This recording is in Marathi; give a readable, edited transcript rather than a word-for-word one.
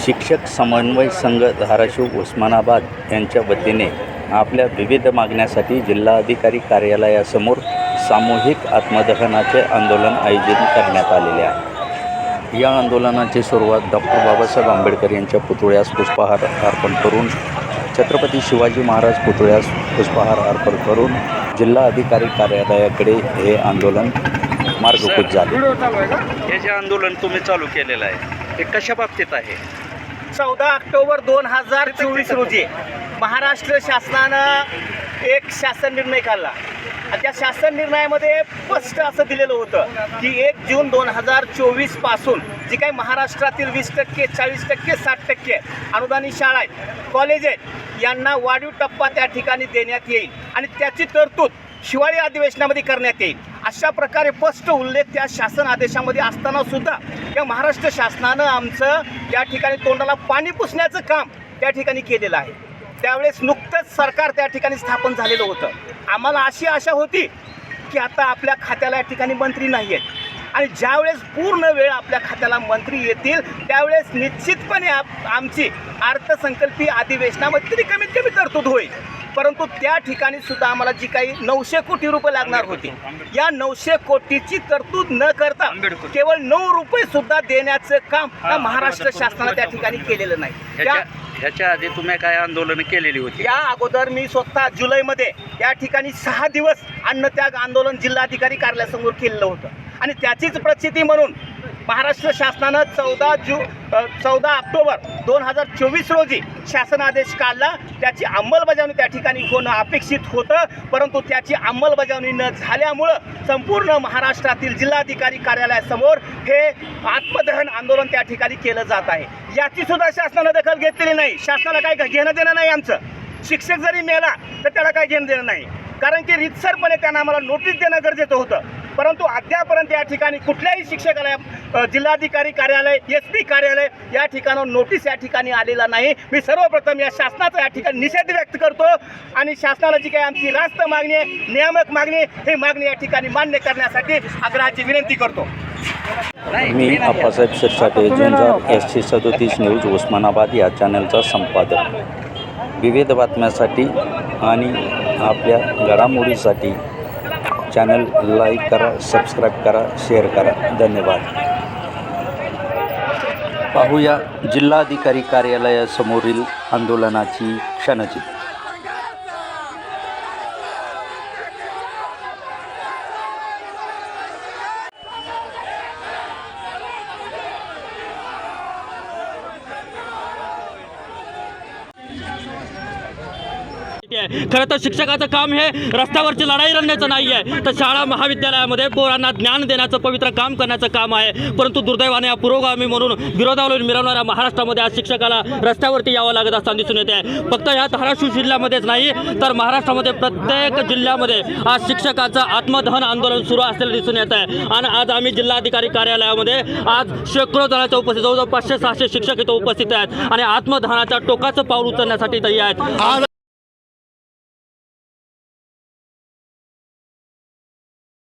शिक्षक समन्वय संघ धाराशिव उस्मानाबाद यांच्या वतीने आपल्या विविध मागण्यासाठी जिल्हाधिकारी कार्यालयासमोर सामूहिक आत्मदहनाचे आंदोलन आयोजित करण्यात आलेले आहे। या आंदोलनाची सुरुवात डॉक्टर बाबासाहेब आंबेडकर यांच्या पुतळ्यास पुष्पहार अर्पण करून छत्रपती शिवाजी महाराज पुतळ्यास पुष्पहार अर्पण करून जिल्हाधिकारी कार्यालयाकडे हे आंदोलन मार्गकृत झाले। हे जे आंदोलन तुम्ही चालू केलेलं आहे हे कशा बाबतीत आहे? 14 ऑक्टोबर 2024 रोजी महाराष्ट्र शासनानं एक शासन निर्णय काढला। त्या शासन निर्णयामध्ये स्पष्ट असं दिलेलं होतं की 1 जून 2024 पासून जी काही महाराष्ट्रातील 20%, 40%, 60% अनुदानित शाळा आहेत, कॉलेज आहेत, यांना वाढीव टप्पा त्या ठिकाणी देण्यात येईल आणि त्याची तरतूद हिवाळी अधिवेशनामध्ये करण्यात येईल। अशा प्रकारे स्पष्ट उल्लेख त्या शासन आदेशामध्ये असताना सुद्धा या महाराष्ट्र शासनानं आमचं त्या ठिकाणी तोंडाला पाणी पुसण्याचं काम त्या ठिकाणी केलेलं आहे। त्यावेळेस नुकतंच सरकार त्या ठिकाणी स्थापन झालेलं होतं। आम्हाला अशी आशा होती की आता आपल्या खात्याला या ठिकाणी मंत्री नाही आहेत आणि ज्यावेळेस पूर्ण वेळ आपल्या खात्याला मंत्री येतील त्यावेळेस निश्चितपणे आमची अर्थसंकल्पीय अधिवेशनामध्ये तरी कमीत कमी तरतूद होईल। परंतु त्या ठिकाणी सुद्धा आम्हाला जी काही 900 कोटी रुपये लागणार होती, या 900 कोटीची तरतूद न करता केवळ 9 रुपये सुद्धा देण्याचं काम महाराष्ट्र शासनानं त्या ठिकाणी केलेलं नाही। ह्याच्या आधी तुम्ही काय आंदोलन केलेली होती? या अगोदर मी स्वतः जुलैमध्ये या ठिकाणी 6 दिवस अन्नत्याग आंदोलन जिल्हाधिकारी कार्यालयासमोर केलेलं होतं आणि त्याचीच प्रचिती म्हणून महाराष्ट्र शासनानं 14 ऑक्टोबर 2024 रोजी शासन आदेश काढला। त्याची अंमलबजावणी त्या ठिकाणी होणं अपेक्षित होतं, परंतु त्याची अंमलबजावणी न झाल्यामुळं संपूर्ण महाराष्ट्रातील जिल्हाधिकारी कार्यालयासमोर हे आत्मदहन आंदोलन त्या ठिकाणी केलं जात आहे। याची सुद्धा शासनानं दखल घेतलेली नाही। शासनाला काय घेणं देणं नाही आमचं। शिक्षक जरी मेला तर त्याला काय घेणं देणं नाही, कारण की रीतसरपणे त्यांना आम्हाला नोटीस देणं गरजेचं होतं, परंतु अद्यापर्यंत या ठिकाणी कुठल्याही शिक्षकाला जिल्हाधिकारी कार्यालय, SP कार्यालय या ठिकाणी नोटीस या ठिकाणी आलेला नाही। मी सर्वप्रथम या शासनाचा या ठिकाणी निषेध व्यक्त करतो आणि शासनाला जी काही आमची रास्त मागणी आहे, नियामक मागणी, ही मागणी या ठिकाणी मान्य करण्यासाठी आग्रहाची विनंती करतो। मी आप्पासाहेब शिरसाटे, झुंजार SC37 न्यूज उस्मानाबाद या चॅनलचा संपादक। विविध बातम्यांसाठी आणि आपल्या घडामोडीसाठी चॅनल लाईक करा, सबस्क्राईब करा, शेअर करा। धन्यवाद। पाहूया जिल्हाधिकारी कार्यालयासमोरील आंदोलनाची क्षणचित्र। खरं तर शिक्षकाचं काम हे रस्त्यावरची लढाई लढण्याचं नाही आहे, तर शाळा महाविद्यालयामध्ये पोरांना ज्ञान देण्याचं पवित्र काम करण्याचं काम आहे। परंतु दुर्दैवाने या पुरोगामी म्हणून विरोधावरून मिरवणाऱ्या महाराष्ट्रामध्ये आज शिक्षकाला रस्त्यावरती यावं लागत असताना दिसून येते आहे। फक्त ह्या धाराशिव जिल्ह्यामध्येच नाही तर महाराष्ट्रामध्ये प्रत्येक जिल्ह्यामध्ये आज शिक्षकाचं आत्मदहन आंदोलन सुरू असलेलं दिसून येत आहे। आणि आज आम्ही जिल्हाधिकारी कार्यालयामध्ये आज शेकडो जणांच्या उपस्थित, जवळजवळ 500-600 शिक्षक इथं उपस्थित आहेत आणि आत्मदहनाच्या टोकाचं पाऊल उचलण्यासाठी तयार आहेत।